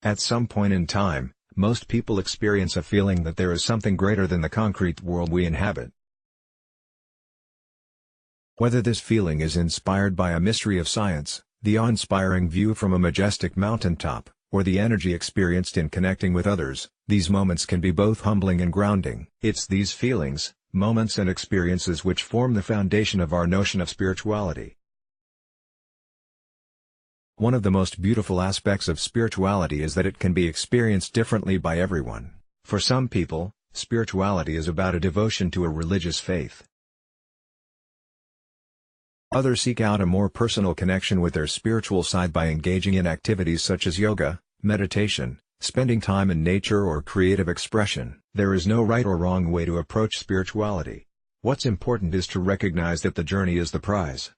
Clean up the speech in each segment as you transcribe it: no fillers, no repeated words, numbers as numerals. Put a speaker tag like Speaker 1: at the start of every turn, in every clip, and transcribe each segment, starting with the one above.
Speaker 1: At some point in time, most people experience a feeling that there is something greater than the concrete world we inhabit. Whether this feeling is inspired by a mystery of science, the awe-inspiring view from a majestic mountaintop, or the energy experienced in connecting with others, these moments can be both humbling and grounding. It's these feelings, moments and experiences which form the foundation of our notion of spirituality. One of the most beautiful aspects of spirituality is that it can be experienced differently by everyone. For some people, spirituality is about a devotion to a religious faith. Others seek out a more personal connection with their spiritual side by engaging in activities such as yoga, meditation, spending time in nature or creative expression. There is no right or wrong way to approach spirituality. What's important is to recognize that the journey is the prize.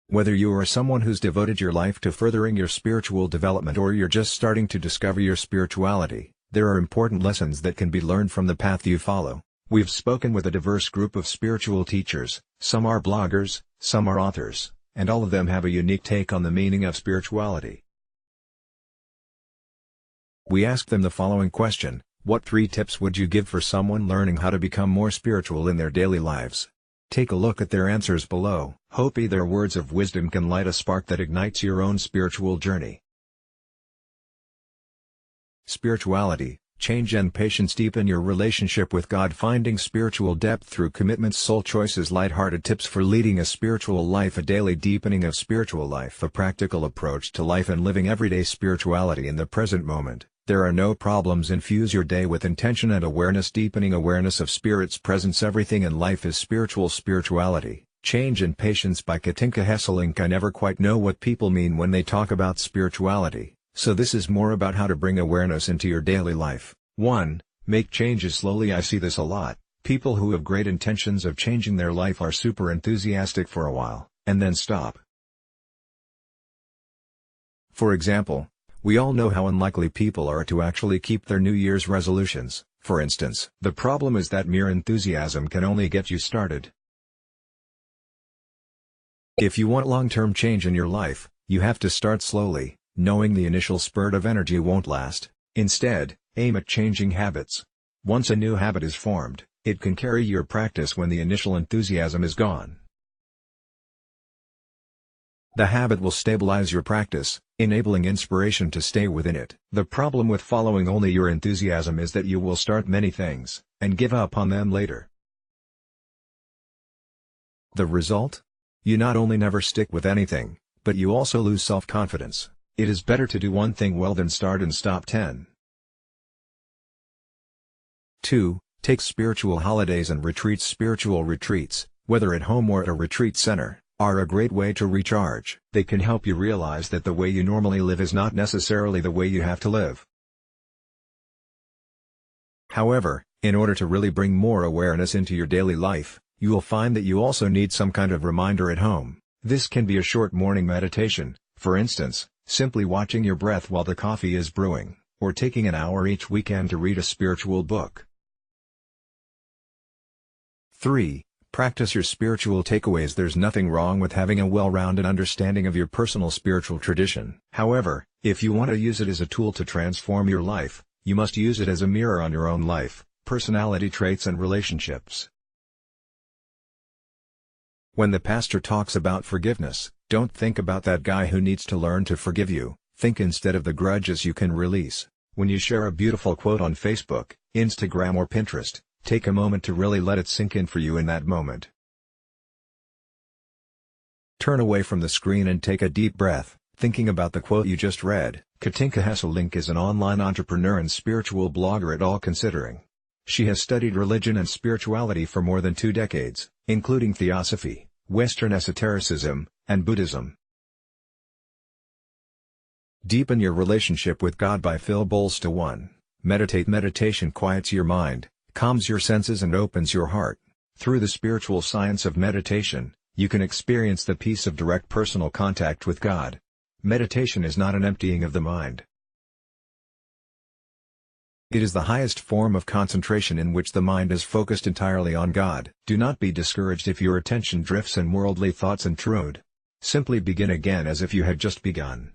Speaker 1: Whether you are someone who's devoted your life to furthering your spiritual development or you're just starting to discover your spirituality, there are important lessons that can be learned from the path you follow. We've spoken with a diverse group of spiritual teachers, some are bloggers, some are authors, and all of them have a unique take on the meaning of spirituality. We asked them the following question: what 3 tips would you give for someone learning how to become more spiritual in their daily lives? Take a look at their answers below. Hope their words of wisdom can light a spark that ignites your own spiritual journey. Spirituality, change and patience deepen your relationship with God. Finding spiritual depth through commitments, soul choices, light-hearted tips for leading a spiritual life, a daily deepening of spiritual life, a practical approach to life and living everyday spirituality in the present moment. There are no problems. Infuse your day with intention and awareness. Deepening awareness of Spirit's presence. Everything in life is spiritual. Spirituality, Change and Patience by Katinka Hesselink. I never quite know what people mean when they talk about spirituality, so this is more about how to bring awareness into your daily life. 1. Make changes slowly. I see this a lot. People who have great intentions of changing their life are super enthusiastic for a while, and then stop. For example, we all know how unlikely people are to actually keep their New Year's resolutions, for instance. The problem is that mere enthusiasm can only get you started. If you want long-term change in your life, you have to start slowly, knowing the initial spurt of energy won't last. Instead, aim at changing habits. Once a new habit is formed, it can carry your practice when the initial enthusiasm is gone. The habit will stabilize your practice, enabling inspiration to stay within it. The problem with following only your enthusiasm is that you will start many things, and give up on them later. The result? You not only never stick with anything, but you also lose self-confidence. It is better to do one thing well than start and stop 10. 2. Take spiritual holidays and retreats. Spiritual retreats, whether at home or at a retreat center, are a great way to recharge. They can help you realize that the way you normally live is not necessarily the way you have to live. However, in order to really bring more awareness into your daily life, you will find that you also need some kind of reminder at home. This can be a short morning meditation, for instance, simply watching your breath while the coffee is brewing, or taking an hour each weekend to read a spiritual book. 3. Practice your spiritual takeaways. There's nothing wrong with having a well-rounded understanding of your personal spiritual tradition. However, if you want to use it as a tool to transform your life, you must use it as a mirror on your own life, personality traits and relationships. When the pastor talks about forgiveness, don't think about that guy who needs to learn to forgive you. Think instead of the grudges you can release. When you share a beautiful quote on Facebook, Instagram or Pinterest, take a moment to really let it sink in for you in that moment. Turn away from the screen and take a deep breath, thinking about the quote you just read. Katinka Hesselink is an online entrepreneur and spiritual blogger at All Considering. She has studied religion and spirituality for more than 2 decades, including Theosophy, Western esotericism, and Buddhism. Deepen your relationship with God by Phil Bolster. 1. Meditate. Meditation quiets your mind, calms your senses and opens your heart. Through the spiritual science of meditation, you can experience the peace of direct personal contact with God. Meditation is not an emptying of the mind. It is the highest form of concentration in which the mind is focused entirely on God. Do not be discouraged if your attention drifts and worldly thoughts intrude. Simply begin again as if you had just begun.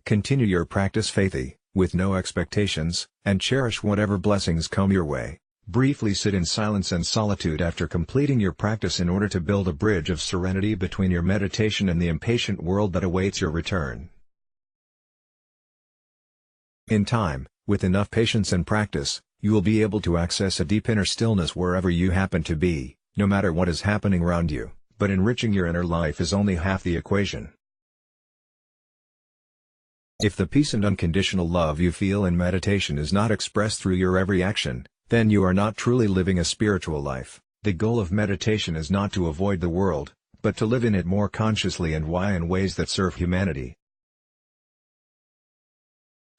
Speaker 1: Continue your practice faithfully, with no expectations, and cherish whatever blessings come your way. Briefly sit in silence and solitude after completing your practice in order to build a bridge of serenity between your meditation and the impatient world that awaits your return. In time, with enough patience and practice, you will be able to access a deep inner stillness wherever you happen to be, no matter what is happening around you, but enriching your inner life is only half the equation. If the peace and unconditional love you feel in meditation is not expressed through your every action, then you are not truly living a spiritual life. The goal of meditation is not to avoid the world, but to live in it more consciously and in ways that serve humanity.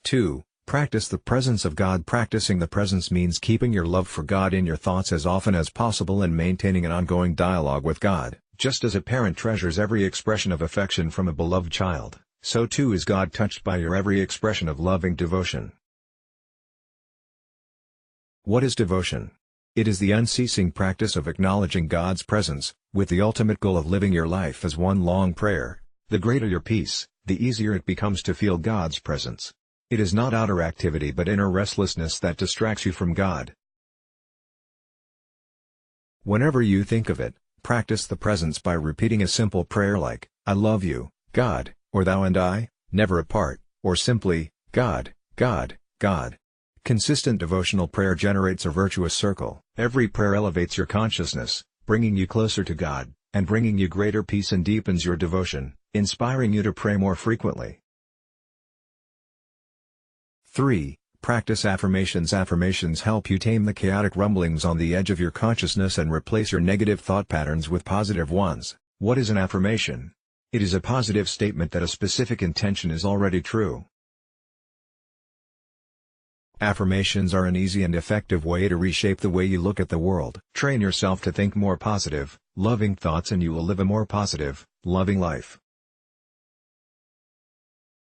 Speaker 1: 2. Practice the presence of God. Practicing the presence means keeping your love for God in your thoughts as often as possible and maintaining an ongoing dialogue with God. Just as a parent treasures every expression of affection from a beloved child, so too is God touched by your every expression of loving devotion. What is devotion? It is the unceasing practice of acknowledging God's presence, with the ultimate goal of living your life as one long prayer. The greater your peace, the easier it becomes to feel God's presence. It is not outer activity but inner restlessness that distracts you from God. Whenever you think of it, practice the presence by repeating a simple prayer like, "I love you, God," or "Thou and I, never apart," or simply, "God, God, God." Consistent devotional prayer generates a virtuous circle. Every prayer elevates your consciousness, bringing you closer to God, and bringing you greater peace, and deepens your devotion, inspiring you to pray more frequently. 3. Practice affirmations. Affirmations help you tame the chaotic rumblings on the edge of your consciousness and replace your negative thought patterns with positive ones. What is an affirmation? It is a positive statement that a specific intention is already true. Affirmations are an easy and effective way to reshape the way you look at the world. Train yourself to think more positive, loving thoughts and you will live a more positive, loving life.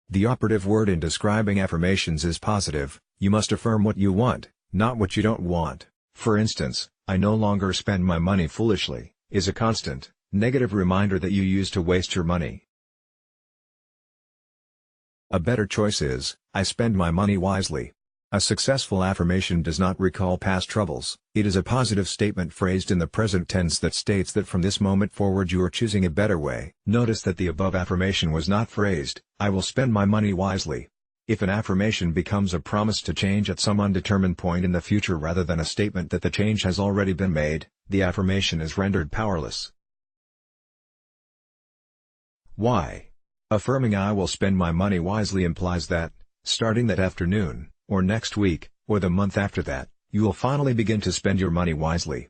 Speaker 1: The operative word in describing affirmations is positive. You must affirm what you want, not what you don't want. For instance, "I no longer spend my money foolishly," is a constant, negative reminder that you used to waste your money. A better choice is, "I spend my money wisely." A successful affirmation does not recall past troubles. It is a positive statement phrased in the present tense that states that from this moment forward you are choosing a better way. Notice that the above affirmation was not phrased, "I will spend my money wisely." If an affirmation becomes a promise to change at some undetermined point in the future rather than a statement that the change has already been made, the affirmation is rendered powerless. Why? Affirming "I will spend my money wisely" implies that, starting that afternoon, or next week, or the month after that, you will finally begin to spend your money wisely.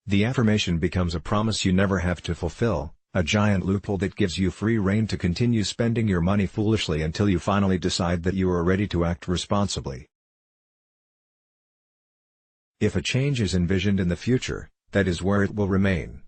Speaker 1: The affirmation becomes a promise you never have to fulfill, a giant loophole that gives you free rein to continue spending your money foolishly until you finally decide that you are ready to act responsibly. If a change is envisioned in the future, that is where it will remain.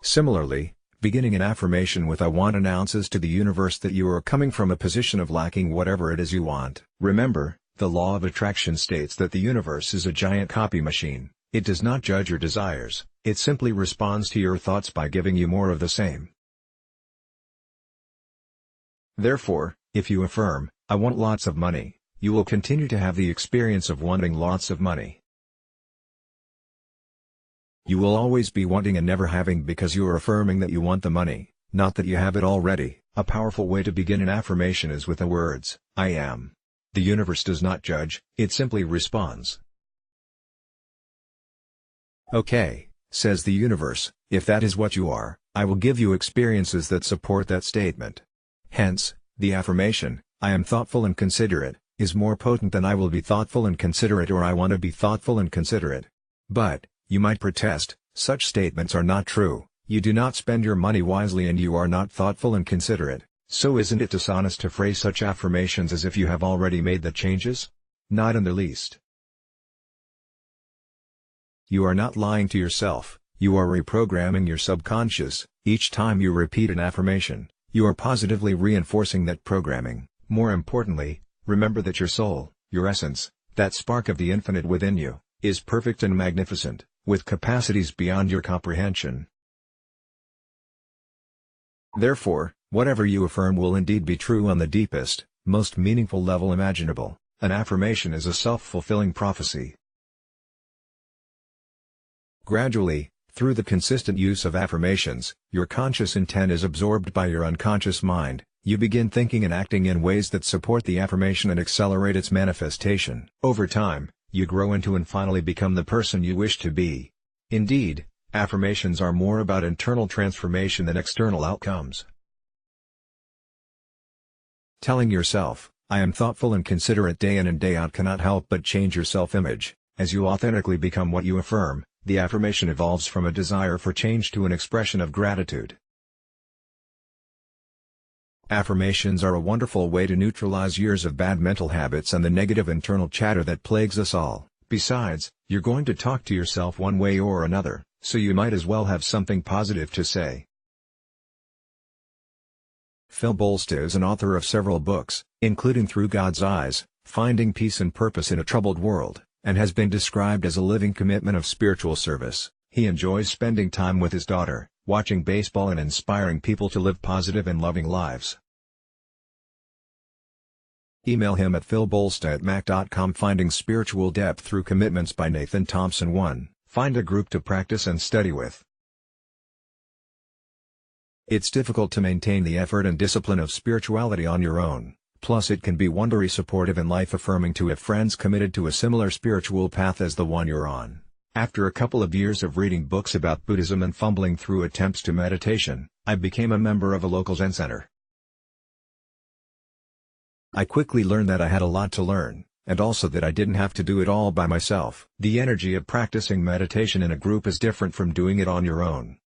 Speaker 1: Similarly, beginning an affirmation with "I want" announces to the universe that you are coming from a position of lacking whatever it is you want. Remember, the law of attraction states that the universe is a giant copy machine. It does not judge your desires, it simply responds to your thoughts by giving you more of the same. Therefore, if you affirm, "I want lots of money," you will continue to have the experience of wanting lots of money. You will always be wanting and never having because you are affirming that you want the money, not that you have it already. A powerful way to begin an affirmation is with the words, "I am." The universe does not judge, it simply responds. "Okay," says the universe, "if that is what you are, I will give you experiences that support that statement." Hence, the affirmation, "I am thoughtful and considerate," is more potent than "I will be thoughtful and considerate" or "I want to be thoughtful and considerate." But, you might protest, such statements are not true. You do not spend your money wisely and you are not thoughtful and considerate. So isn't it dishonest to phrase such affirmations as if you have already made the changes? Not in the least. You are not lying to yourself, you are reprogramming your subconscious. Each time you repeat an affirmation, you are positively reinforcing that programming. More importantly, remember that your soul, your essence, that spark of the infinite within you, is perfect and magnificent, with capacities beyond your comprehension. Therefore, whatever you affirm will indeed be true on the deepest, most meaningful level imaginable. An affirmation is a self-fulfilling prophecy. Gradually, through the consistent use of affirmations, your conscious intent is absorbed by your unconscious mind. You begin thinking and acting in ways that support the affirmation and accelerate its manifestation. Over time, you grow into and finally become the person you wish to be. Indeed, affirmations are more about internal transformation than external outcomes. Telling yourself, "I am thoughtful and considerate" day in and day out cannot help but change your self-image. As you authentically become what you affirm, the affirmation evolves from a desire for change to an expression of gratitude. Affirmations are a wonderful way to neutralize years of bad mental habits and the negative internal chatter that plagues us all. Besides, you're going to talk to yourself one way or another, so you might as well have something positive to say. Phil Bolster is an author of several books, including Through God's Eyes, Finding Peace and Purpose in a Troubled World, and has been described as a living commitment of spiritual service. He enjoys spending time with his daughter, watching baseball and inspiring people to live positive and loving lives. Email him at philbolster@mac.com. Finding Spiritual Depth Through Commitments by Nathan Thompson. 1. Find a group to practice and study with. It's difficult to maintain the effort and discipline of spirituality on your own, plus it can be wonderfully supportive and life-affirming to have friends committed to a similar spiritual path as the one you're on. After a couple of years of reading books about Buddhism and fumbling through attempts to meditation, I became a member of a local Zen center. I quickly learned that I had a lot to learn, and also that I didn't have to do it all by myself. The energy of practicing meditation in a group is different from doing it on your own.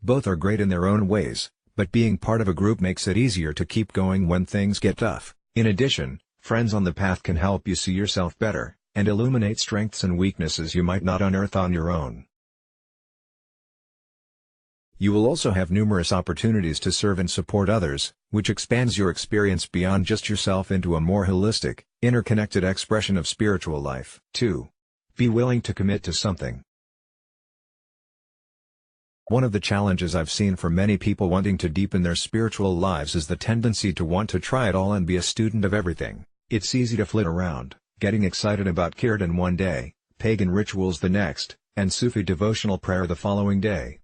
Speaker 1: Both are great in their own ways, but being part of a group makes it easier to keep going when things get tough. In addition, friends on the path can help you see yourself better, and illuminate strengths and weaknesses you might not unearth on your own. You will also have numerous opportunities to serve and support others, which expands your experience beyond just yourself into a more holistic, interconnected expression of spiritual life. 2. Be willing to commit to something. One of the challenges I've seen for many people wanting to deepen their spiritual lives is the tendency to want to try it all and be a student of everything. It's easy to flit around, getting excited about kirtan one day, pagan rituals the next, and Sufi devotional prayer the following day.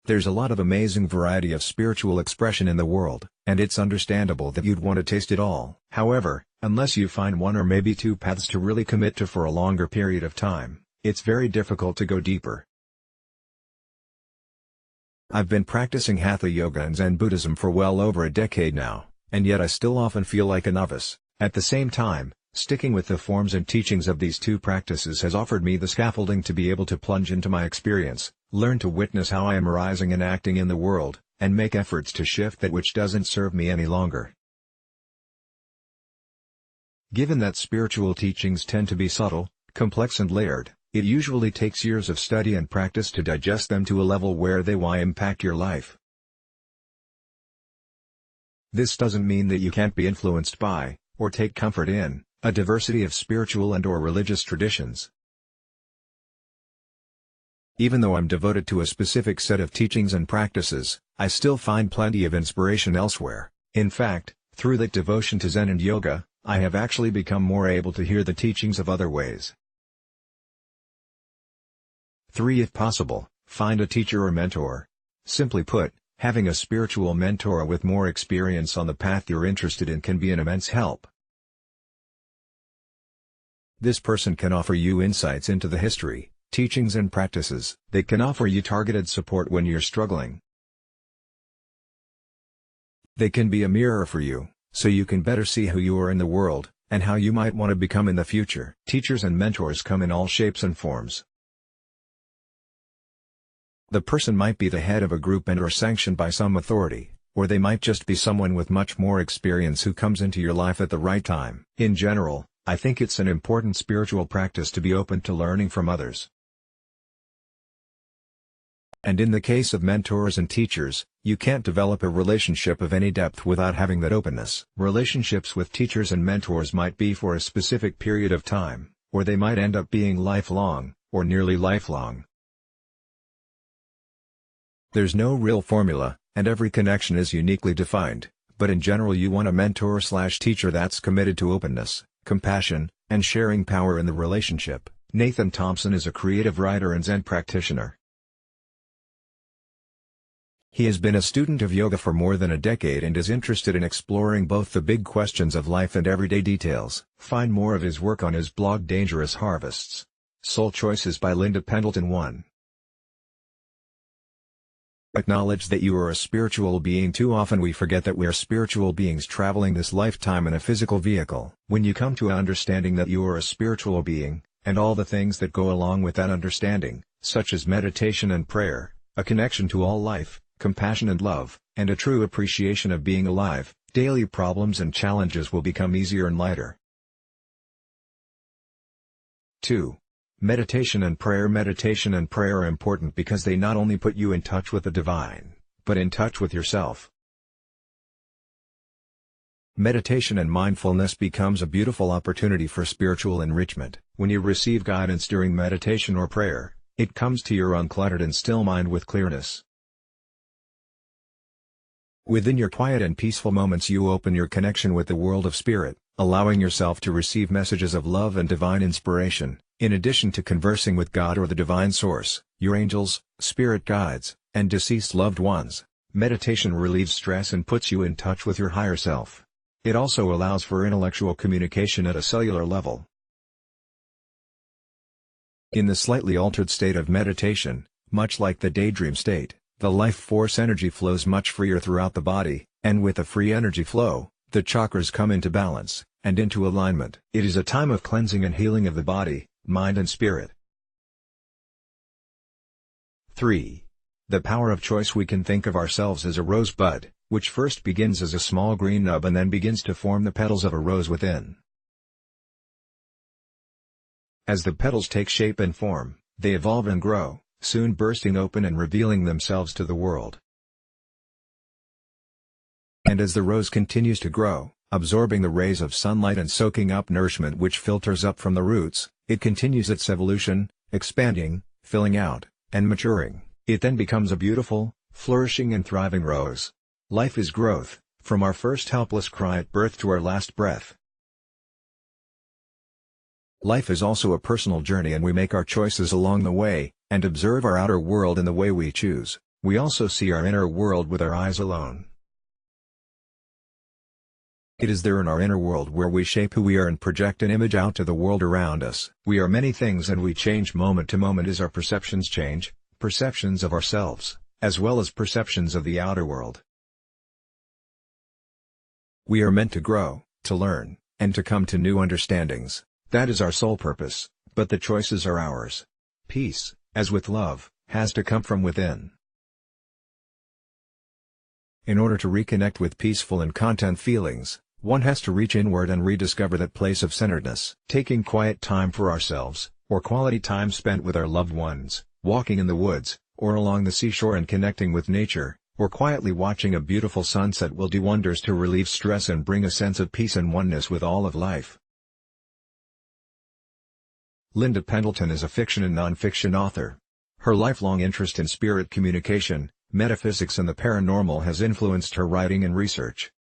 Speaker 1: There's a lot of amazing variety of spiritual expression in the world, and it's understandable that you'd want to taste it all. However, unless you find one or maybe two paths to really commit to for a longer period of time, it's very difficult to go deeper. I've been practicing Hatha Yoga and Zen Buddhism for well over a decade now, and yet I still often feel like a novice. At the same time, sticking with the forms and teachings of these two practices has offered me the scaffolding to be able to plunge into my experience, learn to witness how I am arising and acting in the world, and make efforts to shift that which doesn't serve me any longer. Given that spiritual teachings tend to be subtle, complex and layered, it usually takes years of study and practice to digest them to a level where they will impact your life. This doesn't mean that you can't be influenced by, or take comfort in, a diversity of spiritual and/or religious traditions. Even though I'm devoted to a specific set of teachings and practices, I still find plenty of inspiration elsewhere. In fact, through that devotion to Zen and yoga, I have actually become more able to hear the teachings of other ways. 3. If possible, find a teacher or mentor. Simply put, having a spiritual mentor with more experience on the path you're interested in can be an immense help. This person can offer you insights into the history, teachings and practices. They can offer you targeted support when you're struggling. They can be a mirror for you, so you can better see who you are in the world, and how you might want to become in the future. Teachers and mentors come in all shapes and forms. The person might be the head of a group and/or sanctioned by some authority, or they might just be someone with much more experience who comes into your life at the right time. In general, I think it's an important spiritual practice to be open to learning from others. And in the case of mentors and teachers, you can't develop a relationship of any depth without having that openness. Relationships with teachers and mentors might be for a specific period of time, or they might end up being lifelong, or nearly lifelong. There's no real formula, and every connection is uniquely defined, but in general you want a mentor/teacher that's committed to openness, compassion, and sharing power in the relationship. Nathan Thompson is a creative writer and Zen practitioner. He has been a student of yoga for more than a decade and is interested in exploring both the big questions of life and everyday details. Find more of his work on his blog Dangerous Harvests. Soul Choices by Linda Pendleton 1. Acknowledge that you are a spiritual being. Too often we forget that we are spiritual beings traveling this lifetime in a physical vehicle. When you come to an understanding that you are a spiritual being, and all the things that go along with that understanding, such as meditation and prayer, a connection to all life, compassion and love, and a true appreciation of being alive, daily problems and challenges will become easier and lighter. 2. Meditation and prayer. Meditation and prayer are important because they not only put you in touch with the divine, but in touch with yourself. Meditation and mindfulness becomes a beautiful opportunity for spiritual enrichment. When you receive guidance during meditation or prayer, it comes to your uncluttered and still mind with clearness. Within your quiet and peaceful moments you open your connection with the world of spirit, allowing yourself to receive messages of love and divine inspiration, in addition to conversing with God or the divine source, your angels, spirit guides, and deceased loved ones. Meditation relieves stress and puts you in touch with your higher self. It also allows for intellectual communication at a cellular level. In the slightly altered state of meditation, much like the daydream state, the life force energy flows much freer throughout the body, and with a free energy flow, the chakras come into balance, and into alignment. It is a time of cleansing and healing of the body, mind and spirit. 3. The power of choice. We can think of ourselves as a rosebud, which first begins as a small green nub and then begins to form the petals of a rose within. As the petals take shape and form, they evolve and grow, soon bursting open and revealing themselves to the world. And as the rose continues to grow, absorbing the rays of sunlight and soaking up nourishment which filters up from the roots, it continues its evolution, expanding, filling out, and maturing. It then becomes a beautiful, flourishing and thriving rose. Life is growth, from our first helpless cry at birth to our last breath. Life is also a personal journey and we make our choices along the way, and observe our outer world in the way we choose. We also see our inner world with our eyes alone. It is there in our inner world where we shape who we are and project an image out to the world around us. We are many things and we change moment to moment as our perceptions change, perceptions of ourselves, as well as perceptions of the outer world. We are meant to grow, to learn, and to come to new understandings. That is our sole purpose, but the choices are ours. Peace, as with love, has to come from within. In order to reconnect with peaceful and content feelings, one has to reach inward and rediscover that place of centeredness. Taking quiet time for ourselves, or quality time spent with our loved ones, walking in the woods, or along the seashore and connecting with nature, or quietly watching a beautiful sunset will do wonders to relieve stress and bring a sense of peace and oneness with all of life. Linda Pendleton is a fiction and non-fiction author. Her lifelong interest in spirit communication, metaphysics and the paranormal has influenced her writing and research.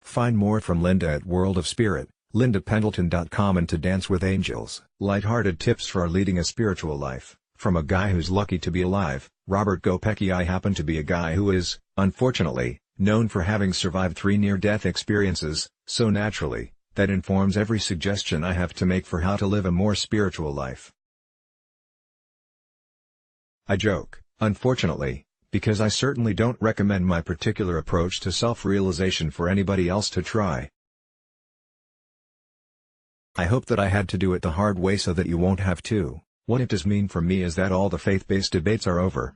Speaker 1: Find more from Linda at World of Spirit, lindapendleton.com and To Dance with Angels. Lighthearted tips for leading a spiritual life. From a guy who's lucky to be alive, Robert Gopecki. I happen to be a guy who is, unfortunately, known for having survived 3 near-death experiences, so naturally, that informs every suggestion I have to make for how to live a more spiritual life. I joke, unfortunately, because I certainly don't recommend my particular approach to self-realization for anybody else to try. I hope that I had to do it the hard way so that you won't have to. What it does mean for me is that all the faith-based debates are over.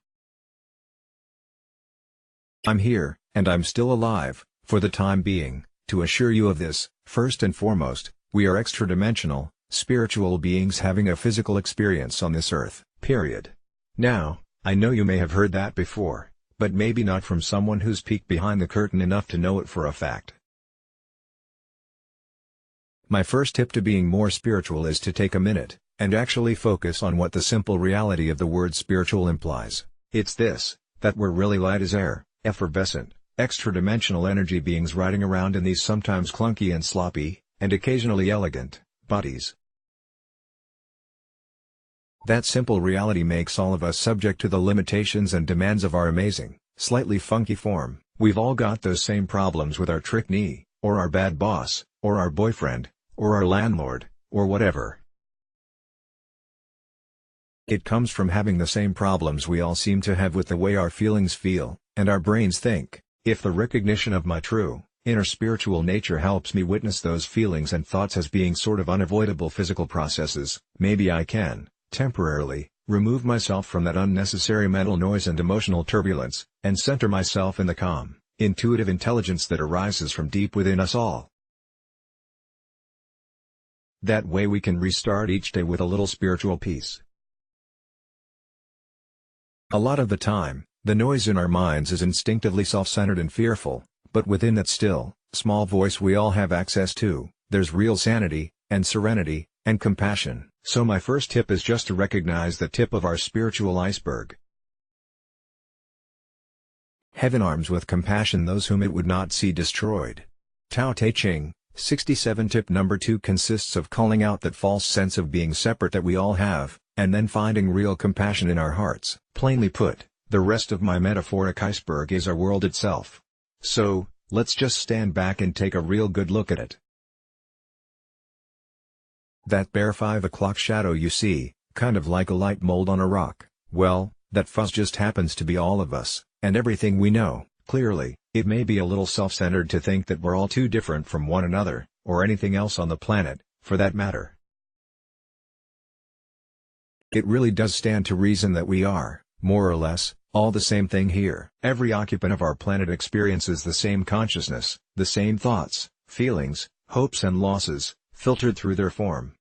Speaker 1: I'm here, and I'm still alive, for the time being, to assure you of this. First and foremost, we are extra-dimensional, spiritual beings having a physical experience on this earth, period. Now, I know you may have heard that before, but maybe not from someone who's peeked behind the curtain enough to know it for a fact. My first tip to being more spiritual is to take a minute, and actually focus on what the simple reality of the word spiritual implies. It's this, that we're really light as air, effervescent, extra-dimensional energy beings riding around in these sometimes clunky and sloppy, and occasionally elegant, bodies. That simple reality makes all of us subject to the limitations and demands of our amazing, slightly funky form. We've all got those same problems with our trick knee, or our bad boss, or our boyfriend, or our landlord, or whatever. It comes from having the same problems we all seem to have with the way our feelings feel, and our brains think. If the recognition of my true, inner spiritual nature helps me witness those feelings and thoughts as being sort of unavoidable physical processes, maybe I can, temporarily, remove myself from that unnecessary mental noise and emotional turbulence, and center myself in the calm, intuitive intelligence that arises from deep within us all. That way we can restart each day with a little spiritual peace. A lot of the time, the noise in our minds is instinctively self-centered and fearful, but within that still, small voice we all have access to, there's real sanity, and serenity, and compassion. So my first tip is just to recognize the tip of our spiritual iceberg. Heaven arms with compassion those whom it would not see destroyed. Tao Te Ching, 67. Tip number 2 consists of calling out that false sense of being separate that we all have, and then finding real compassion in our hearts. Plainly put, the rest of my metaphoric iceberg is our world itself. So, let's just stand back and take a real good look at it. That bare 5 o'clock shadow you see, kind of like a light mold on a rock, well, that fuzz just happens to be all of us, and everything we know. Clearly, it may be a little self-centered to think that we're all too different from one another, or anything else on the planet, for that matter. It really does stand to reason that we are, more or less, all the same thing here. Every occupant of our planet experiences the same consciousness, the same thoughts, feelings, hopes and losses, filtered through their form.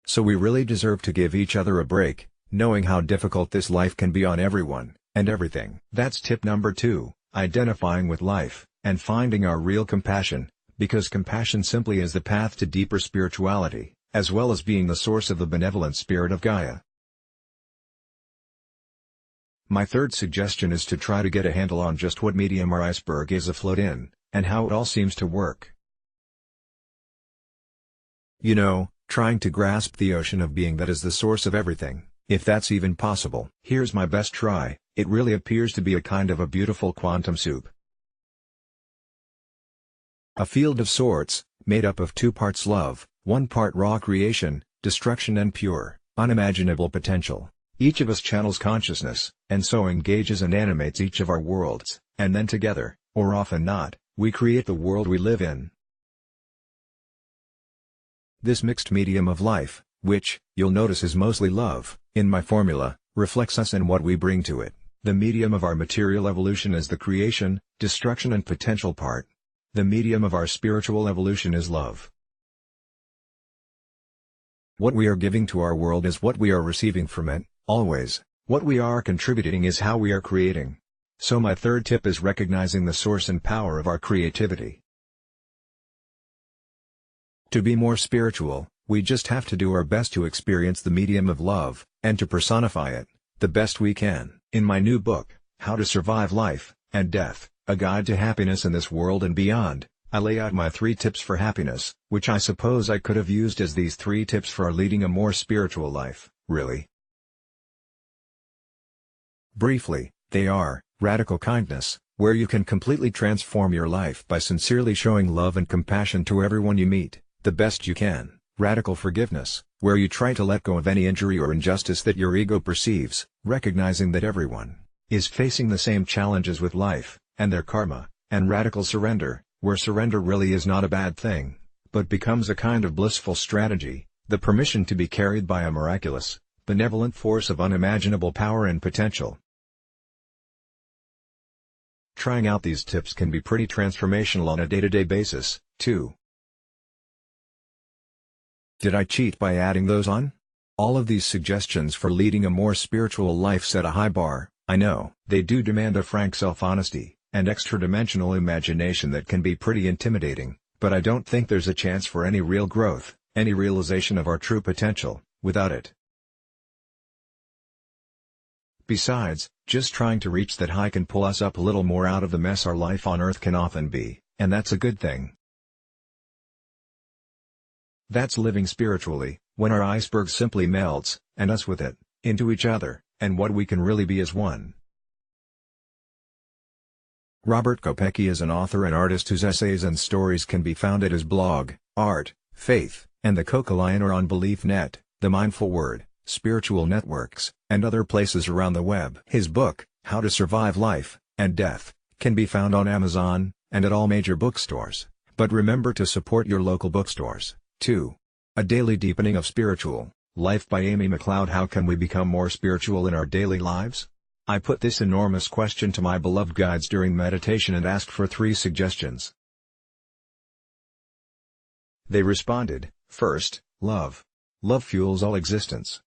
Speaker 1: So we really deserve to give each other a break, knowing how difficult this life can be on everyone, and everything. That's tip number 2, identifying with life, and finding our real compassion, because compassion simply is the path to deeper spirituality, as well as being the source of the benevolent spirit of Gaia. My third suggestion is to try to get a handle on just what medium our iceberg is afloat in, and how it all seems to work. You know, trying to grasp the ocean of being that is the source of everything, if that's even possible. Here's my best try. It really appears to be a kind of a beautiful quantum soup. A field of sorts, made up of 2 parts love, 1 part raw creation, destruction and pure, unimaginable potential. Each of us channels consciousness, and so engages and animates each of our worlds, and then together, or often not, we create the world we live in. This mixed medium of life, which, you'll notice is mostly love, in my formula, reflects us and what we bring to it. The medium of our material evolution is the creation, destruction and potential part. The medium of our spiritual evolution is love. What we are giving to our world is what we are receiving from it, always. What we are contributing is how we are creating. So my third tip is recognizing the source and power of our creativity. To be more spiritual, we just have to do our best to experience the medium of love, and to personify it, the best we can. In my new book, How to Survive Life and Death, A Guide to Happiness in This World and Beyond, I lay out my 3 tips for happiness, which I suppose I could have used as these 3 tips for leading a more spiritual life, really. Briefly, they are: radical kindness, where you can completely transform your life by sincerely showing love and compassion to everyone you meet, the best you can; radical forgiveness, where you try to let go of any injury or injustice that your ego perceives, recognizing that everyone is facing the same challenges with life, and their karma; and radical surrender, where surrender really is not a bad thing, but becomes a kind of blissful strategy, the permission to be carried by a miraculous, benevolent force of unimaginable power and potential. Trying out these tips can be pretty transformational on a day-to-day basis, too. Did I cheat by adding those on? All of these suggestions for leading a more spiritual life set a high bar, I know. They do demand a frank self-honesty, and extra-dimensional imagination that can be pretty intimidating, but I don't think there's a chance for any real growth, any realization of our true potential, without it. Besides, just trying to reach that high can pull us up a little more out of the mess our life on Earth can often be, and that's a good thing. That's living spiritually, when our iceberg simply melts, and us with it, into each other, and what we can really be as one. Robert Kopecki is an author and artist whose essays and stories can be found at his blog, Art, Faith, and the Coca-Lion or on BeliefNet, The Mindful Word, Spiritual Networks, and other places around the web. His book, How to Survive Life and Death, can be found on Amazon, and at all major bookstores, but remember to support your local bookstores, too. A Daily Deepening of Spiritual Life by Amy McLeod. How can we become more spiritual in our daily lives? I put this enormous question to my beloved guides during meditation and asked for 3 suggestions. They responded, first, love. Love fuels all existence.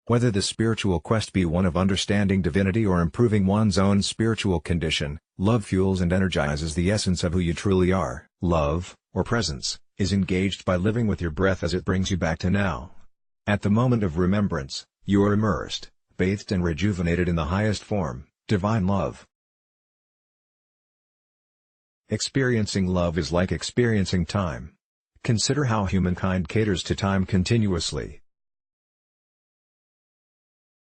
Speaker 1: Whether the spiritual quest be one of understanding divinity or improving one's own spiritual condition, love fuels and energizes the essence of who you truly are. Love, or presence, is engaged by living with your breath as it brings you back to now. At the moment of remembrance, you are immersed, bathed and rejuvenated in the highest form, divine love. Experiencing love is like experiencing time. Consider how humankind caters to time continuously.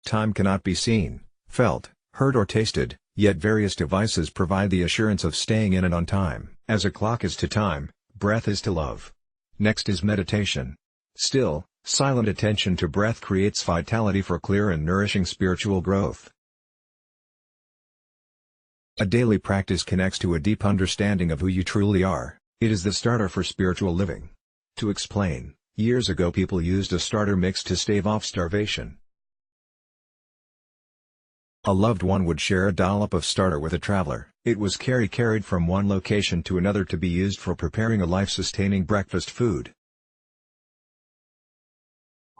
Speaker 1: Time cannot be seen, felt, heard or tasted, yet various devices provide the assurance of staying in and on time. As a clock is to time, breath is to love. Next is meditation. Still, silent attention to breath creates vitality for clear and nourishing spiritual growth. A daily practice connects to a deep understanding of who you truly are. It is the starter for spiritual living. To explain, years ago people used a starter mix to stave off starvation. A loved one would share a dollop of starter with a traveler. It was carried from one location to another to be used for preparing a life-sustaining breakfast food.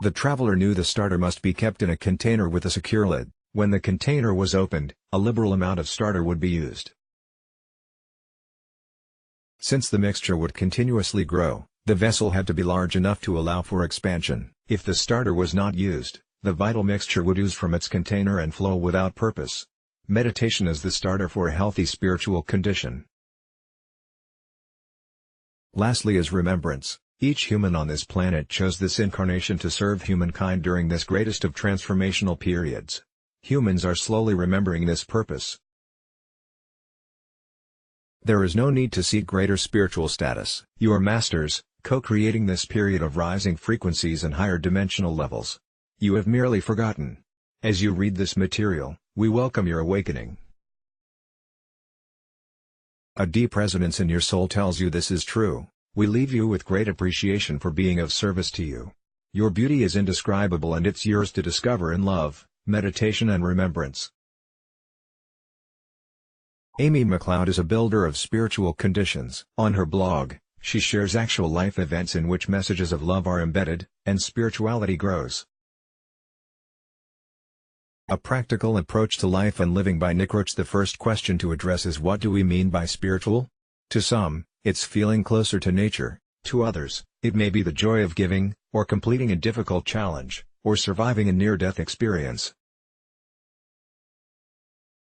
Speaker 1: The traveler knew the starter must be kept in a container with a secure lid. When the container was opened, a liberal amount of starter would be used. Since the mixture would continuously grow, the vessel had to be large enough to allow for expansion. If the starter was not used, the vital mixture would ooze from its container and flow without purpose. Meditation is the starter for a healthy spiritual condition. Lastly is remembrance. Each human on this planet chose this incarnation to serve humankind during this greatest of transformational periods. Humans are slowly remembering this purpose. There is no need to seek greater spiritual status. You are masters, co-creating this period of rising frequencies and higher dimensional levels. You have merely forgotten. As you read this material, we welcome your awakening. A deep resonance in your soul tells you this is true. We leave you with great appreciation for being of service to you. Your beauty is indescribable and it's yours to discover in love, meditation and remembrance. Amy McLeod is a builder of spiritual conditions. On her blog, she shares actual life events in which messages of love are embedded, and spirituality grows. A Practical Approach to Life and Living by Nick Roach. The first question to address is, what do we mean by spiritual? To some, it's feeling closer to nature. To others, it may be the joy of giving, or completing a difficult challenge, or surviving a near-death experience.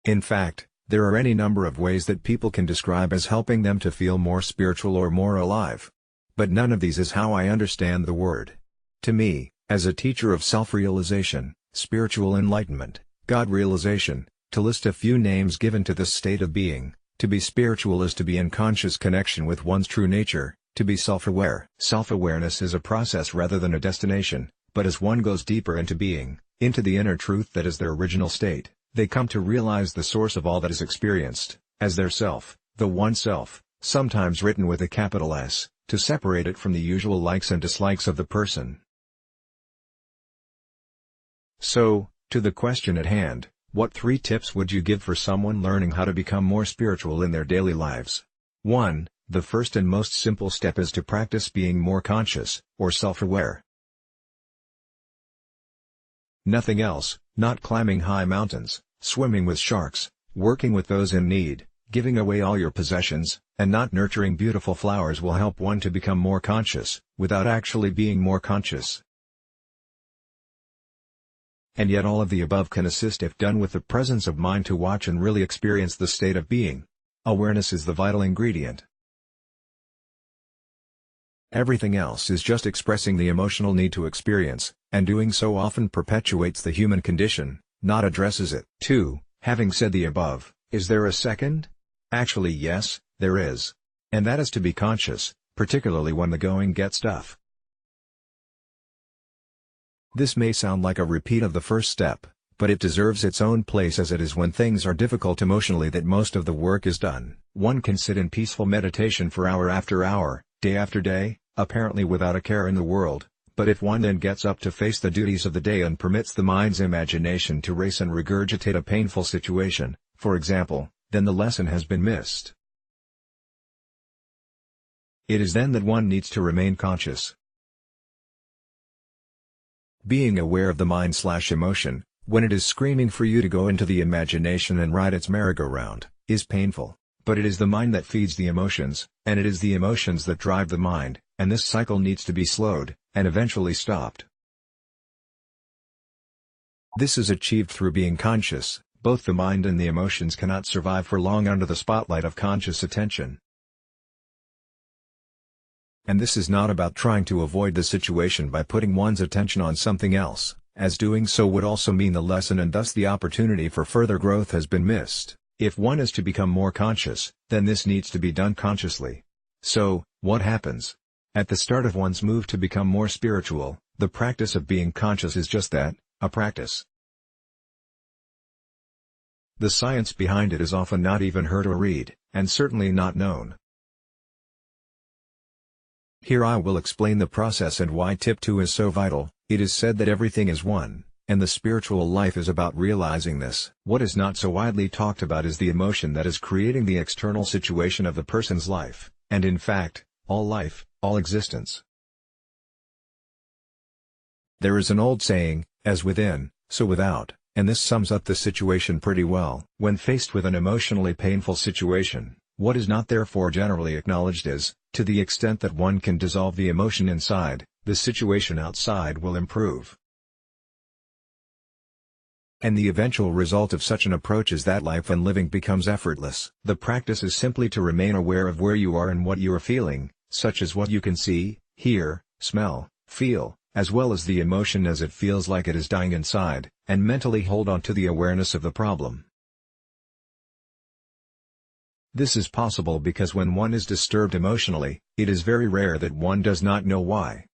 Speaker 1: In fact, there are any number of ways that people can describe as helping them to feel more spiritual or more alive. But none of these is how I understand the word. To me, as a teacher of self-realization, spiritual enlightenment, God realization, to list a few names given to this state of being, to be spiritual is to be in conscious connection with one's true nature, to be self-aware. Self-awareness is a process rather than a destination, but as one goes deeper into being, into the inner truth that is their original state, they come to realize the source of all that is experienced, as their self, the one self, sometimes written with a capital S, to separate it from the usual likes and dislikes of the person. So, to the question at hand, what 3 tips would you give for someone learning how to become more spiritual in their daily lives? 1. The first and most simple step is to practice being more conscious, or self-aware. Nothing else, not climbing high mountains, swimming with sharks, working with those in need, Giving away all your possessions, and not nurturing beautiful flowers will help one to become more conscious, without actually being more conscious. And yet all of the above can assist if done with the presence of mind to watch and really experience the state of being. Awareness is the vital ingredient. Everything else is just expressing the emotional need to experience, and doing so often perpetuates the human condition, not addresses it. 2. Having said the above, is there a second? Actually yes, there is. And that is to be conscious, particularly when the going gets tough. This may sound like a repeat of the first step, but it deserves its own place, as it is when things are difficult emotionally that most of the work is done. One can sit in peaceful meditation for hour after hour, day after day, apparently without a care in the world, but if one then gets up to face the duties of the day and permits the mind's imagination to race and regurgitate a painful situation, for example, then the lesson has been missed. It is then that one needs to remain conscious. Being aware of the mind/emotion, when it is screaming for you to go into the imagination and ride its merry-go-round, is painful, but it is the mind that feeds the emotions, and it is the emotions that drive the mind, and this cycle needs to be slowed, and eventually stopped. This is achieved through being conscious. Both the mind and the emotions cannot survive for long under the spotlight of conscious attention. And this is not about trying to avoid the situation by putting one's attention on something else, as doing so would also mean the lesson and thus the opportunity for further growth has been missed. If one is to become more conscious, then this needs to be done consciously. So, what happens? At the start of one's move to become more spiritual, the practice of being conscious is just that, a practice. The science behind it is often not even heard or read, and certainly not known. Here I will explain the process and why tip 2 is so vital. It is said that everything is one, and the spiritual life is about realizing this. What is not so widely talked about is the emotion that is creating the external situation of the person's life, and in fact, all life, all existence. There is an old saying, as within, so without. And this sums up the situation pretty well. When faced with an emotionally painful situation, what is not therefore generally acknowledged is, to the extent that one can dissolve the emotion inside, the situation outside will improve. And the eventual result of such an approach is that life and living becomes effortless. The practice is simply to remain aware of where you are and what you are feeling, such as what you can see, hear, smell, feel, as well as the emotion as it feels like it is dying inside, and mentally hold on to the awareness of the problem. This is possible because when one is disturbed emotionally, it is very rare that one does not know why.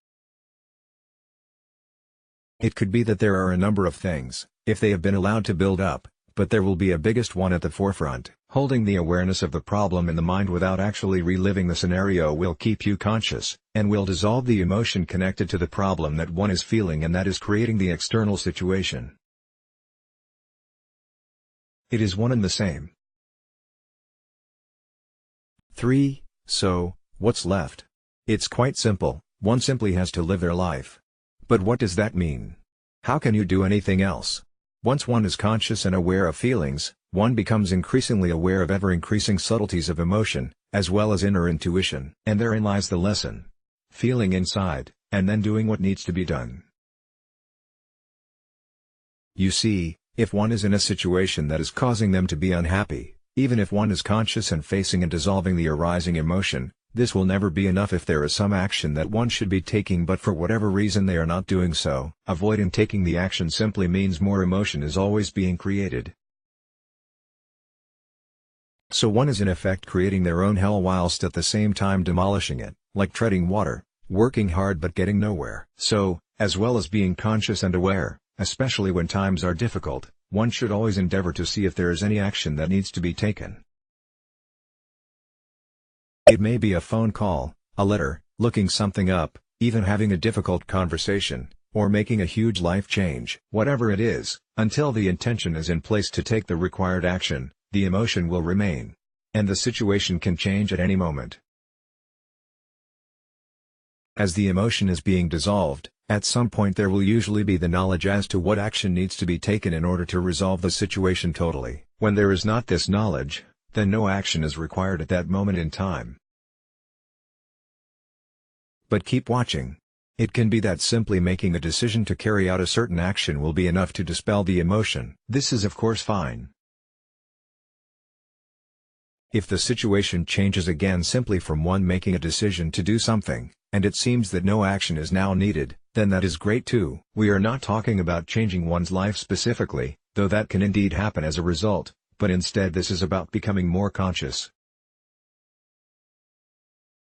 Speaker 1: It could be that there are a number of things, if they have been allowed to build up, but there will be a biggest one at the forefront. Holding the awareness of the problem in the mind without actually reliving the scenario will keep you conscious, and will dissolve the emotion connected to the problem that one is feeling and that is creating the external situation. It is one and the same. 3. So, what's left? It's quite simple, one simply has to live their life. But what does that mean? How can you do anything else? Once one is conscious and aware of feelings, one becomes increasingly aware of ever-increasing subtleties of emotion, as well as inner intuition. And therein lies the lesson. Feeling inside, and then doing what needs to be done. You see, if one is in a situation that is causing them to be unhappy, even if one is conscious and facing and dissolving the arising emotion, this will never be enough if there is some action that one should be taking but for whatever reason they are not doing so. Avoiding taking the action simply means more emotion is always being created. So one is in effect creating their own hell whilst at the same time demolishing it, like treading water, working hard but getting nowhere. So, as well as being conscious and aware, especially when times are difficult, one should always endeavor to see if there is any action that needs to be taken. It may be a phone call, a letter, looking something up, even having a difficult conversation, or making a huge life change. Whatever it is, until the intention is in place to take the required action, the emotion will remain. And the situation can change at any moment. As the emotion is being dissolved, at some point there will usually be the knowledge as to what action needs to be taken in order to resolve the situation totally. When there is not this knowledge, then no action is required at that moment in time. But keep watching. It can be that simply making a decision to carry out a certain action will be enough to dispel the emotion. This is of course fine. If the situation changes again simply from one making a decision to do something, and it seems that no action is now needed, then that is great too. We are not talking about changing one's life specifically, though that can indeed happen as a result, but instead this is about becoming more conscious.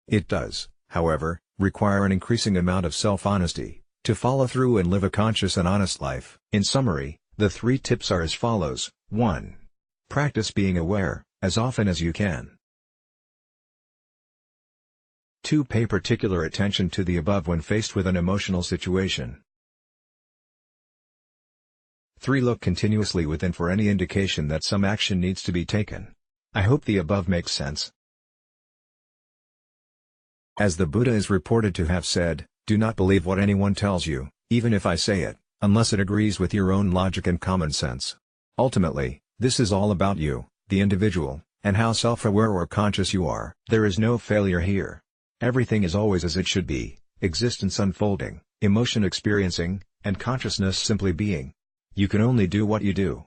Speaker 1: It does, however, require an increasing amount of self-honesty, to follow through and live a conscious and honest life. In summary, the 3 tips are as follows. 1. Practice being aware, as often as you can. 2. Pay particular attention to the above when faced with an emotional situation. 3. Look continuously within for any indication that some action needs to be taken. I hope the above makes sense. As the Buddha is reported to have said, "Do not believe what anyone tells you, even if I say it, unless it agrees with your own logic and common sense." Ultimately, this is all about you, the individual, and how self-aware or conscious you are. There is no failure here. Everything is always as it should be, existence unfolding, emotion experiencing, and consciousness simply being. You can only do what you do.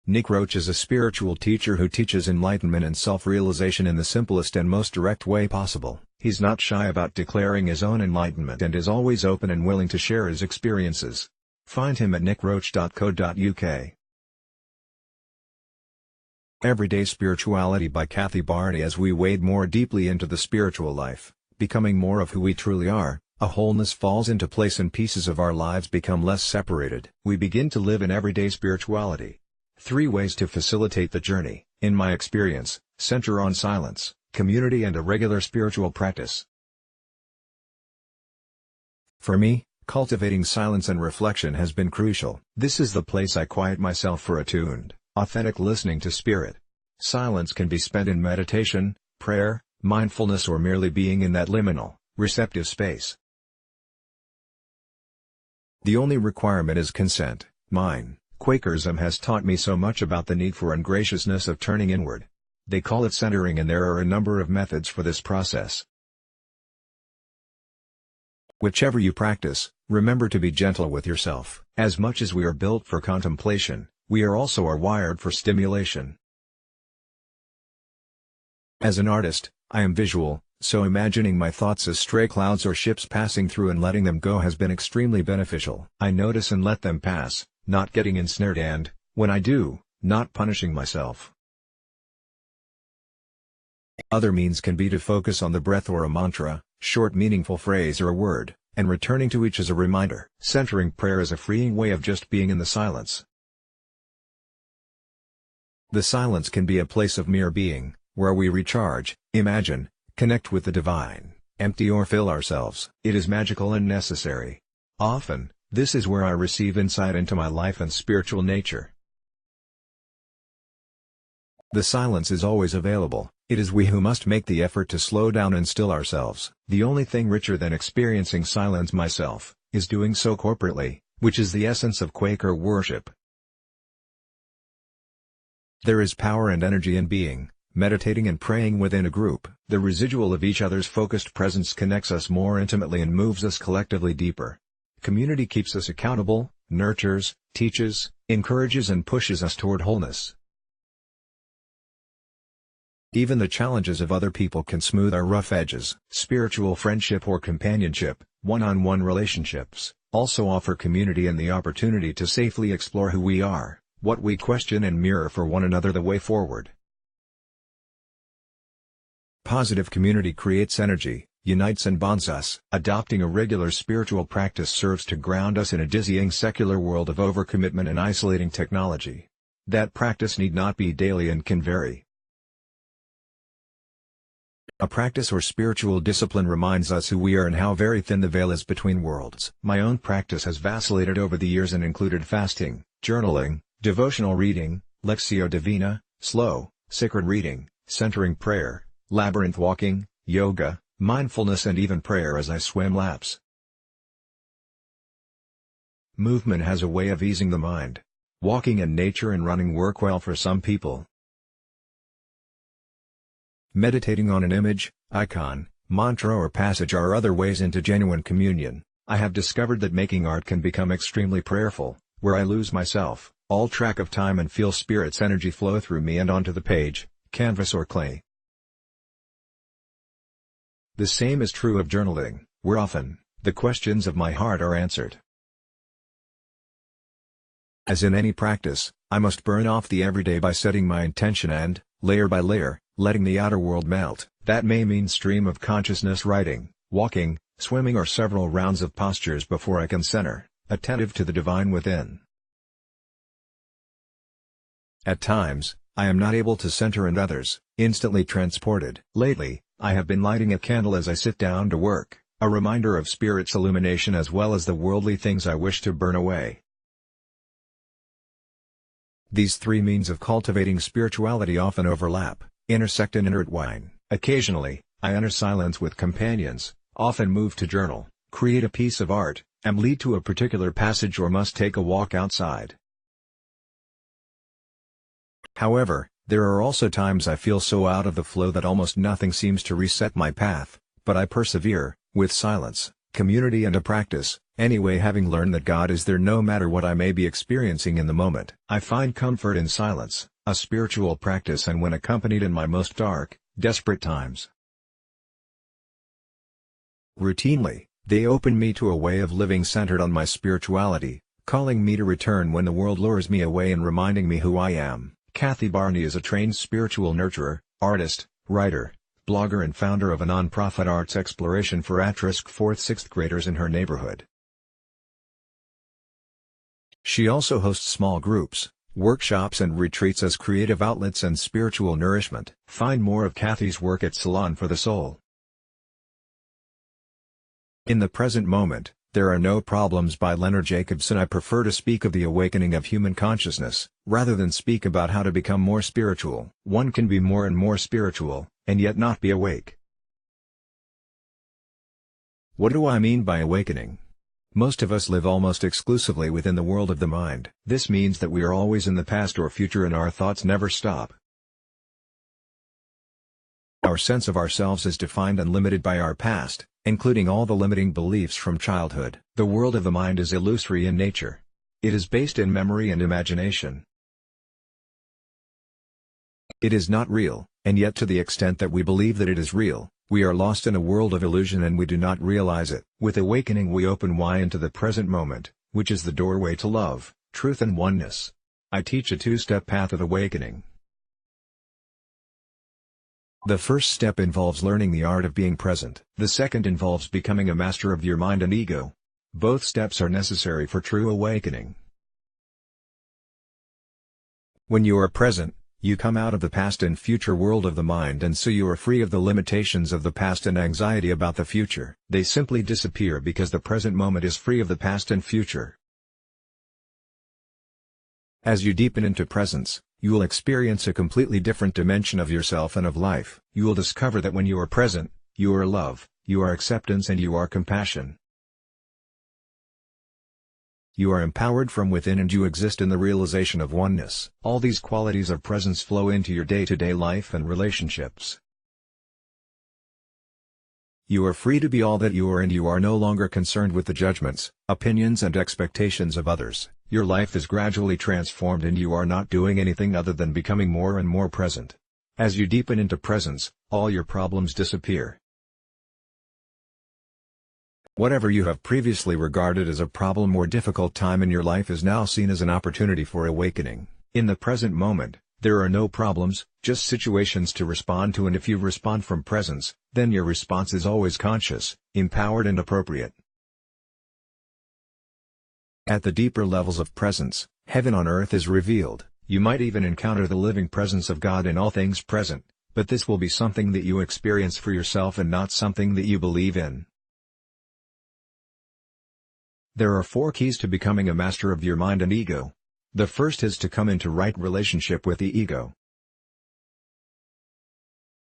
Speaker 1: Nick Roach is a spiritual teacher who teaches enlightenment and self-realization in the simplest and most direct way possible. He's not shy about declaring his own enlightenment and is always open and willing to share his experiences. Find him at nickroach.co.uk. Everyday Spirituality by Kathy Barney. As we wade more deeply into the spiritual life, becoming more of who we truly are, a wholeness falls into place and pieces of our lives become less separated. We begin to live in everyday spirituality. 3 ways to facilitate the journey, in my experience, center on silence, community and a regular spiritual practice. For me, cultivating silence and reflection has been crucial. This is the place I quiet myself for attuned, authentic listening to spirit. Silence can be spent in meditation, prayer, mindfulness or merely being in that liminal, receptive space. The only requirement is consent. Mine. Quakerism has taught me so much about the need for ungraciousness of turning inward. They call it centering and there are a number of methods for this process. Whichever you practice, remember to be gentle with yourself. As much as we are built for contemplation, we are also wired for stimulation. As an artist, I am visual, so imagining my thoughts as stray clouds or ships passing through and letting them go has been extremely beneficial. I notice and let them pass, not getting ensnared and, when I do, not punishing myself. Other means can be to focus on the breath or a mantra, short meaningful phrase or a word, and returning to each as a reminder. Centering prayer is a freeing way of just being in the silence. The silence can be a place of mere being, where we recharge, imagine, connect with the divine, empty or fill ourselves. It is magical and necessary. Often, this is where I receive insight into my life and spiritual nature. The silence is always available. It is we who must make the effort to slow down and still ourselves. The only thing richer than experiencing silence myself, is doing so corporately, which is the essence of Quaker worship. There is power and energy in being, meditating and praying within a group. The residual of each other's focused presence connects us more intimately and moves us collectively deeper. Community keeps us accountable, nurtures, teaches, encourages and pushes us toward wholeness. Even the challenges of other people can smooth our rough edges. Spiritual friendship or companionship, one-on-one relationships, also offer community and the opportunity to safely explore who we are, what we question and mirror for one another the way forward. Positive community creates energy, unites and bonds us. Adopting a regular spiritual practice serves to ground us in a dizzying secular world of overcommitment and isolating technology. That practice need not be daily and can vary. A practice or spiritual discipline reminds us who we are and how very thin the veil is between worlds. My own practice has vacillated over the years and included fasting, journaling, devotional reading, Lectio Divina, slow, sacred reading, centering prayer, labyrinth walking, yoga, mindfulness and even prayer as I swim laps. Movement has a way of easing the mind. Walking in nature and running work well for some people. Meditating on an image, icon, mantra or passage are other ways into genuine communion. I have discovered that making art can become extremely prayerful, where I lose myself, all track of time, and feel Spirit's energy flow through me and onto the page, canvas or clay. The same is true of journaling, where often, the questions of my heart are answered. As in any practice, I must burn off the everyday by setting my intention and, layer by layer, letting the outer world melt. That may mean stream of consciousness writing, walking, swimming, or several rounds of postures before I can center, attentive to the divine within. At times, I am not able to center, and others, instantly transported. Lately, I have been lighting a candle as I sit down to work, a reminder of Spirit's illumination as well as the worldly things I wish to burn away. These three means of cultivating spirituality often overlap, intersect and intertwine. Occasionally, I enter silence with companions, often move to journal, create a piece of art, am led to a particular passage, or must take a walk outside. However, there are also times I feel so out of the flow that almost nothing seems to reset my path, but I persevere, with silence, community and a practice. Anyway, having learned that God is there no matter what I may be experiencing in the moment, I find comfort in silence, a spiritual practice, and when accompanied in my most dark, desperate times. Routinely, they open me to a way of living centered on my spirituality, calling me to return when the world lures me away and reminding me who I am. Kathy Barney is a trained spiritual nurturer, artist, writer, blogger and founder of a non-profit arts exploration for at-risk 4th-6th graders in her neighborhood. She also hosts small groups, workshops and retreats as creative outlets and spiritual nourishment. Find more of Kathy's work at Salon for the Soul. In the Present Moment, There Are No Problems by Leonard Jacobson. I prefer to speak of the awakening of human consciousness, rather than speak about how to become more spiritual. One can be more and more spiritual, and yet not be awake. What do I mean by awakening? Most of us live almost exclusively within the world of the mind. This means that we are always in the past or future and our thoughts never stop. Our sense of ourselves is defined and limited by our past, including all the limiting beliefs from childhood. The world of the mind is illusory in nature. It is based in memory and imagination. It is not real, and yet to the extent that we believe that it is real, we are lost in a world of illusion and we do not realize it. With awakening we open wide into the present moment, which is the doorway to love, truth and oneness. I teach a two-step path of awakening. The first step involves learning the art of being present. The second involves becoming a master of your mind and ego. Both steps are necessary for true awakening. When you are present, you come out of the past and future world of the mind, and so you are free of the limitations of the past and anxiety about the future. They simply disappear because the present moment is free of the past and future. As you deepen into presence, you will experience a completely different dimension of yourself and of life. You will discover that when you are present, you are love, you are acceptance and you are compassion. You are empowered from within and you exist in the realization of oneness. All these qualities of presence flow into your day-to-day life and relationships. You are free to be all that you are, and you are no longer concerned with the judgments, opinions and expectations of others. Your life is gradually transformed and you are not doing anything other than becoming more and more present. As you deepen into presence, all your problems disappear. Whatever you have previously regarded as a problem or difficult time in your life is now seen as an opportunity for awakening. In the present moment, there are no problems, just situations to respond to, and if you respond from presence, then your response is always conscious, empowered and appropriate. At the deeper levels of presence, heaven on earth is revealed. You might even encounter the living presence of God in all things present, but this will be something that you experience for yourself and not something that you believe in. There are 4 keys to becoming a master of your mind and ego. The first is to come into right relationship with the ego.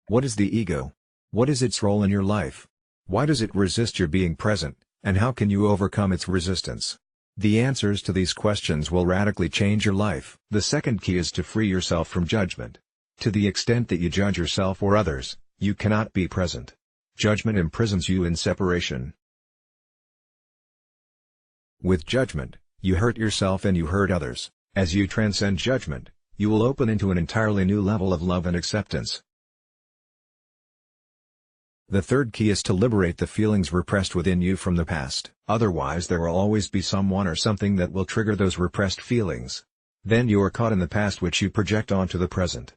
Speaker 1: What is the ego? What is its role in your life? Why does it resist your being present, and how can you overcome its resistance? The answers to these questions will radically change your life. The second key is to free yourself from judgment. To the extent that you judge yourself or others, you cannot be present. Judgment imprisons you in separation. With judgment, you hurt yourself and you hurt others. As you transcend judgment, you will open into an entirely new level of love and acceptance. The third key is to liberate the feelings repressed within you from the past. Otherwise there will always be someone or something that will trigger those repressed feelings. Then you are caught in the past which you project onto the present.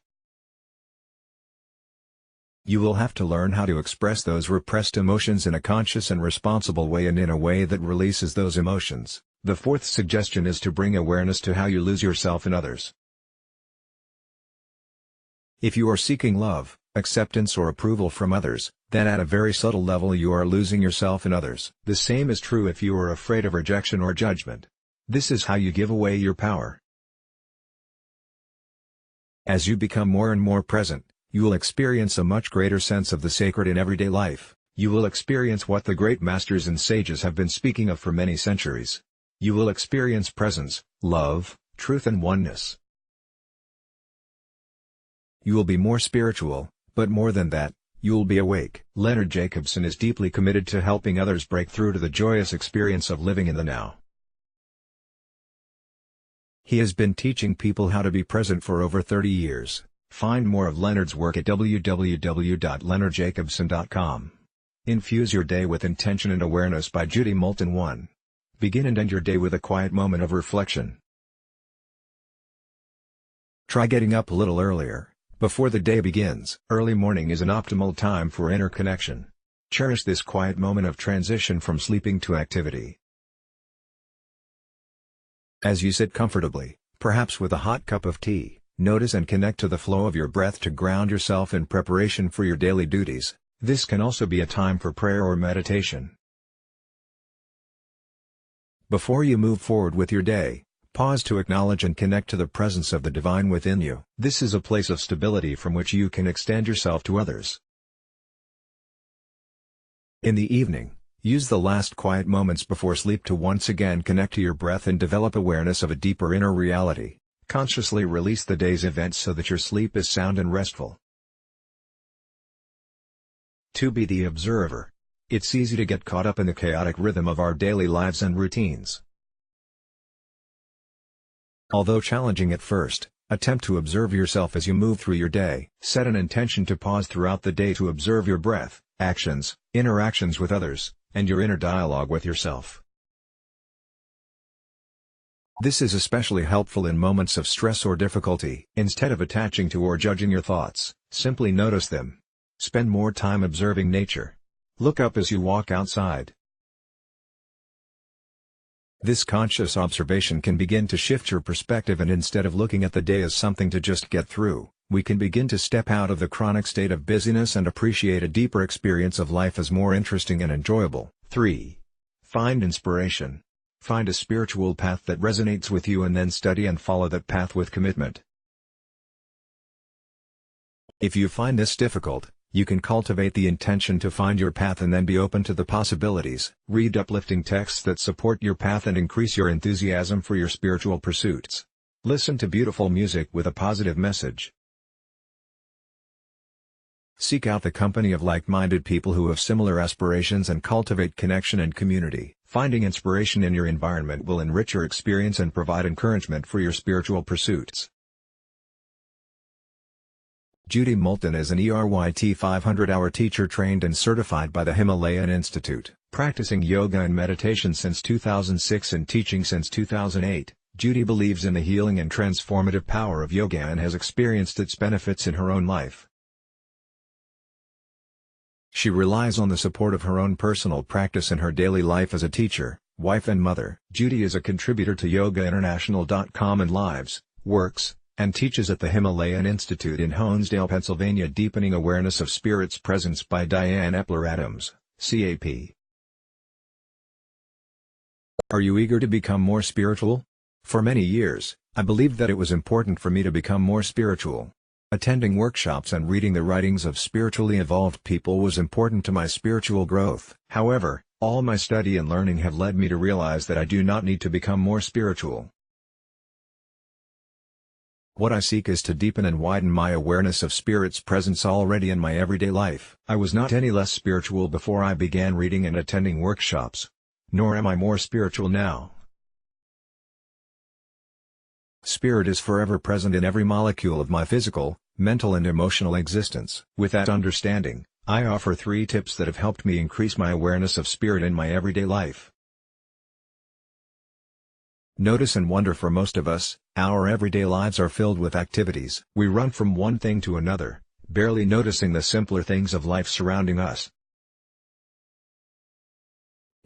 Speaker 1: You will have to learn how to express those repressed emotions in a conscious and responsible way and in a way that releases those emotions. The fourth suggestion is to bring awareness to how you lose yourself in others. If you are seeking love, acceptance or approval from others, then at a very subtle level you are losing yourself in others. The same is true if you are afraid of rejection or judgment. This is how you give away your power. As you become more and more present, you will experience a much greater sense of the sacred in everyday life. You will experience what the great masters and sages have been speaking of for many centuries. You will experience presence, love, truth and oneness. You will be more spiritual, but more than that, you will be awake. Leonard Jacobson is deeply committed to helping others break through to the joyous experience of living in the now. He has been teaching people how to be present for over 30 years. Find more of Leonard's work at www.leonardjacobson.com. Infuse your day with intention and awareness by Judy Moulton. 1. Begin and end your day with a quiet moment of reflection. Try getting up a little earlier, before the day begins. Early morning is an optimal time for inner connection. Cherish this quiet moment of transition from sleeping to activity. As you sit comfortably, perhaps with a hot cup of tea, notice and connect to the flow of your breath to ground yourself in preparation for your daily duties. This can also be a time for prayer or meditation. Before you move forward with your day, pause to acknowledge and connect to the presence of the divine within you. This is a place of stability from which you can extend yourself to others. In the evening, use the last quiet moments before sleep to once again connect to your breath and develop awareness of a deeper inner reality. Consciously release the day's events so that your sleep is sound and restful. To be the observer. It's easy to get caught up in the chaotic rhythm of our daily lives and routines. Although challenging at first, attempt to observe yourself as you move through your day. Set an intention to pause throughout the day to observe your breath, actions, interactions with others, and your inner dialogue with yourself. This is especially helpful in moments of stress or difficulty. Instead of attaching to or judging your thoughts, simply notice them. Spend more time observing nature. Look up as you walk outside. This conscious observation can begin to shift your perspective, and instead of looking at the day as something to just get through, we can begin to step out of the chronic state of busyness and appreciate a deeper experience of life as more interesting and enjoyable. 3. Find inspiration. Find a spiritual path that resonates with you and then study and follow that path with commitment. If you find this difficult, you can cultivate the intention to find your path and then be open to the possibilities. Read uplifting texts that support your path and increase your enthusiasm for your spiritual pursuits. Listen to beautiful music with a positive message. Seek out the company of like-minded people who have similar aspirations and cultivate connection and community. Finding inspiration in your environment will enrich your experience and provide encouragement for your spiritual pursuits. Judy Moulton is an ERYT 500-hour teacher trained and certified by the Himalayan Institute. Practicing yoga and meditation since 2006 and teaching since 2008, Judy believes in the healing and transformative power of yoga and has experienced its benefits in her own life. She relies on the support of her own personal practice in her daily life as a teacher, wife and mother. Judy is a contributor to yogainternational.com and lives, works, and teaches at the Himalayan Institute in Honesdale, Pennsylvania. Deepening Awareness of Spirit's Presence by Diane Epler Adams, CAP. Are you eager to become more spiritual? For many years, I believed that it was important for me to become more spiritual. Attending workshops and reading the writings of spiritually evolved people was important to my spiritual growth. However, All my study and learning have led me to realize that I do not need to become more spiritual. What I seek is to deepen and widen my awareness of Spirit's presence already in my everyday life. I was not any less spiritual before I began reading and attending workshops. Nor am I more spiritual now. Spirit is forever present in every molecule of my physical, mental and emotional existence. With that understanding, I offer 3 tips that have helped me increase my awareness of Spirit in my everyday life. Notice and wonder. For most of us, our everyday lives are filled with activities. We run from one thing to another, barely noticing the simpler things of life surrounding us.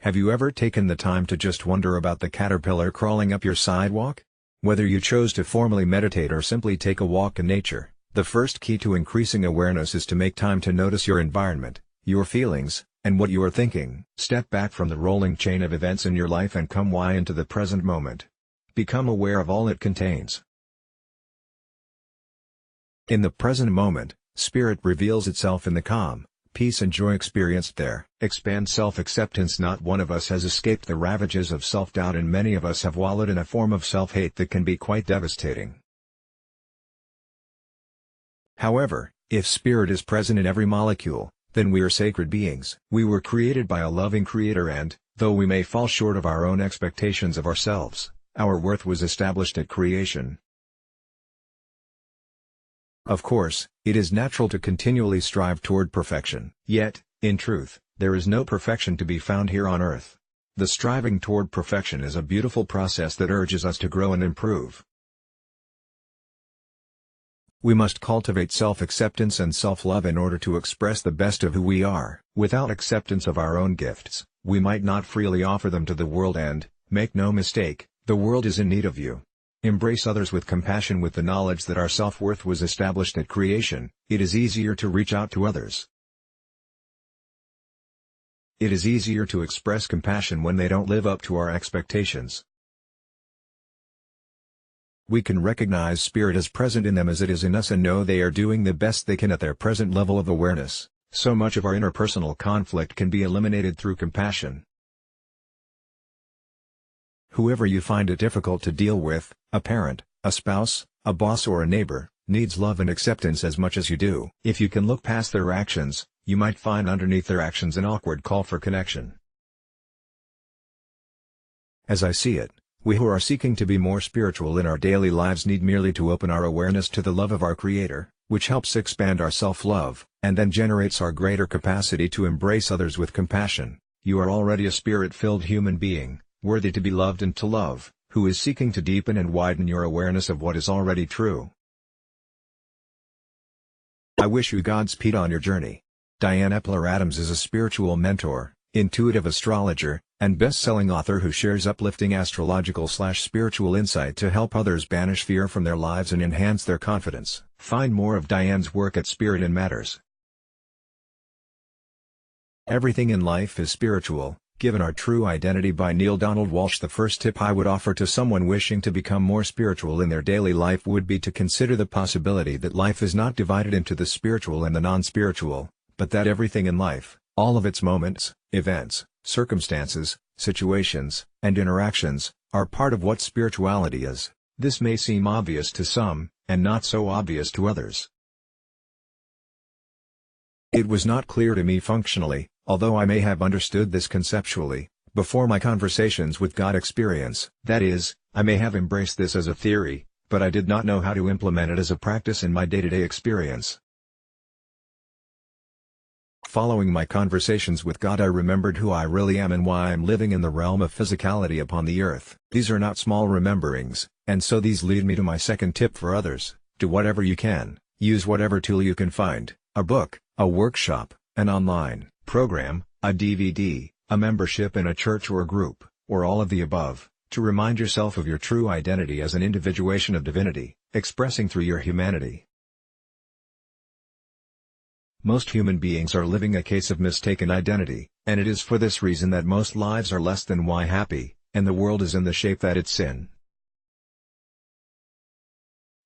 Speaker 1: Have you ever taken the time to just wonder about the caterpillar crawling up your sidewalk? Whether you chose to formally meditate or simply take a walk in nature, the first key to increasing awareness is to make time to notice your environment, your feelings, and what you are thinking. Step back from the rolling chain of events in your life and come into the present moment. Become aware of all it contains. In the present moment, Spirit reveals itself in the calm, peace and joy experienced there. Expand self-acceptance. Not one of us has escaped the ravages of self-doubt, and many of us have wallowed in a form of self-hate that can be quite devastating. However, if Spirit is present in every molecule, then we are sacred beings. We were created by a loving Creator, and, though we may fall short of our own expectations of ourselves, our worth was established at creation. Of course, it is natural to continually strive toward perfection. Yet, in truth, there is no perfection to be found here on earth. The striving toward perfection is a beautiful process that urges us to grow and improve. We must cultivate self-acceptance and self-love in order to express the best of who we are. Without acceptance of our own gifts, we might not freely offer them to the world, and, make no mistake, the world is in need of you. Embrace others with compassion. With the knowledge that our self-worth was established at creation, it is easier to reach out to others. It is easier to express compassion when they don't live up to our expectations. We can recognize Spirit as present in them as it is in us and know they are doing the best they can at their present level of awareness. So much of our interpersonal conflict can be eliminated through compassion. Whoever you find it difficult to deal with, a parent, a spouse, a boss or a neighbor, needs love and acceptance as much as you do. If you can look past their actions, you might find underneath their actions an awkward call for connection. As I see it, we who are seeking to be more spiritual in our daily lives need merely to open our awareness to the love of our Creator, which helps expand our self-love, and then generates our greater capacity to embrace others with compassion. You are already a Spirit-filled human being, worthy to be loved and to love, who is seeking to deepen and widen your awareness of what is already true. I wish you Godspeed on your journey. Diane Epler Adams is a spiritual mentor, intuitive astrologer, and best-selling author who shares uplifting astrological/spiritual insight to help others banish fear from their lives and enhance their confidence. Find more of Diane's work at Spirit in Matters. Everything in life is spiritual, Given Our True Identity by Neil Donald Walsh. The first tip I would offer to someone wishing to become more spiritual in their daily life would be to consider the possibility that life is not divided into the spiritual and the non-spiritual, but that everything in life, all of its moments, events, circumstances, situations, and interactions, are part of what spirituality is. This may seem obvious to some, and not so obvious to others. It was not clear to me functionally, although I may have understood this conceptually, before my conversations with God experience. That is, I may have embraced this as a theory, but I did not know how to implement it as a practice in my day-to-day experience. Following my conversations with God, I remembered who I really am and why I'm living in the realm of physicality upon the earth. These are not small rememberings, and so these lead me to my second tip for others: do whatever you can, use whatever tool you can find, a book, a workshop, an online program, a DVD, a membership in a church or group, or all of the above, to remind yourself of your true identity as an individuation of divinity, expressing through your humanity. Most human beings are living a case of mistaken identity, and it is for this reason that most lives are less than happy, and the world is in the shape that it's in.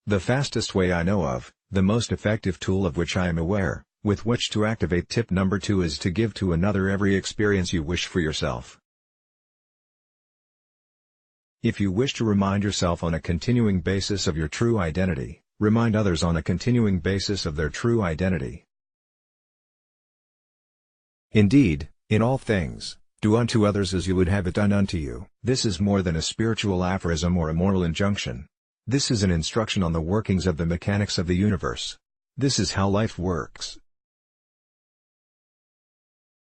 Speaker 1: The fastest way I know of, the most effective tool of which I am aware, with which to activate. Tip number 2 is to give to another every experience you wish for yourself. If you wish to remind yourself on a continuing basis of your true identity, remind others on a continuing basis of their true identity. Indeed, in all things, do unto others as you would have it done unto you. This is more than a spiritual aphorism or a moral injunction. This is an instruction on the workings of the mechanics of the universe. This is how life works.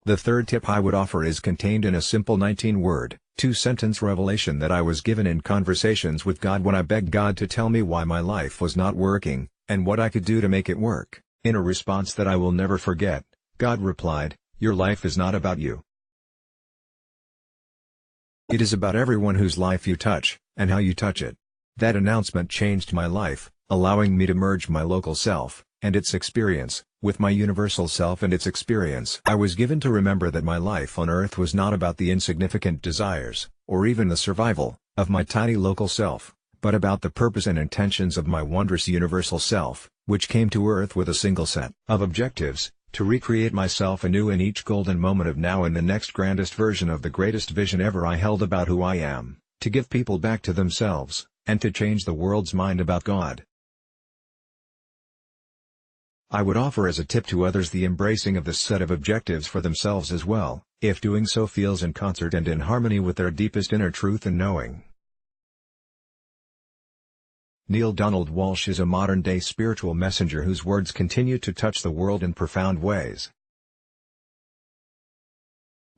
Speaker 1: The third tip I would offer is contained in a simple 19-word, 2-sentence revelation that I was given in conversations with God when I begged God to tell me why my life was not working, and what I could do to make it work. In a response that I will never forget, God replied, "Your life is not about you. It is about everyone whose life you touch, and how you touch it." That announcement changed my life, allowing me to merge my local self, and its experience, with my universal self and its experience. I was given to remember that my life on earth was not about the insignificant desires, or even the survival, of my tiny local self, but about the purpose and intentions of my wondrous universal self, which came to earth with a single set of objectives, to recreate myself anew in each golden moment of now and the next grandest version of the greatest vision ever I held about who I am, to give people back to themselves, and to change the world's mind about God. I would offer as a tip to others the embracing of this set of objectives for themselves as well, if doing so feels in concert and in harmony with their deepest inner truth and knowing. Neale Donald Walsch is a modern-day spiritual messenger whose words continue to touch the world in profound ways.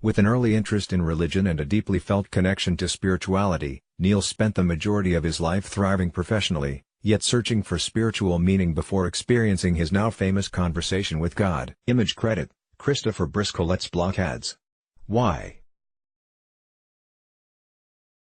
Speaker 1: With an early interest in religion and a deeply felt connection to spirituality, Neale spent the majority of his life thriving professionally, yet searching for spiritual meaning before experiencing his now famous conversation with God. Image credit, Christopher Briscoe. Let's block ads. Why?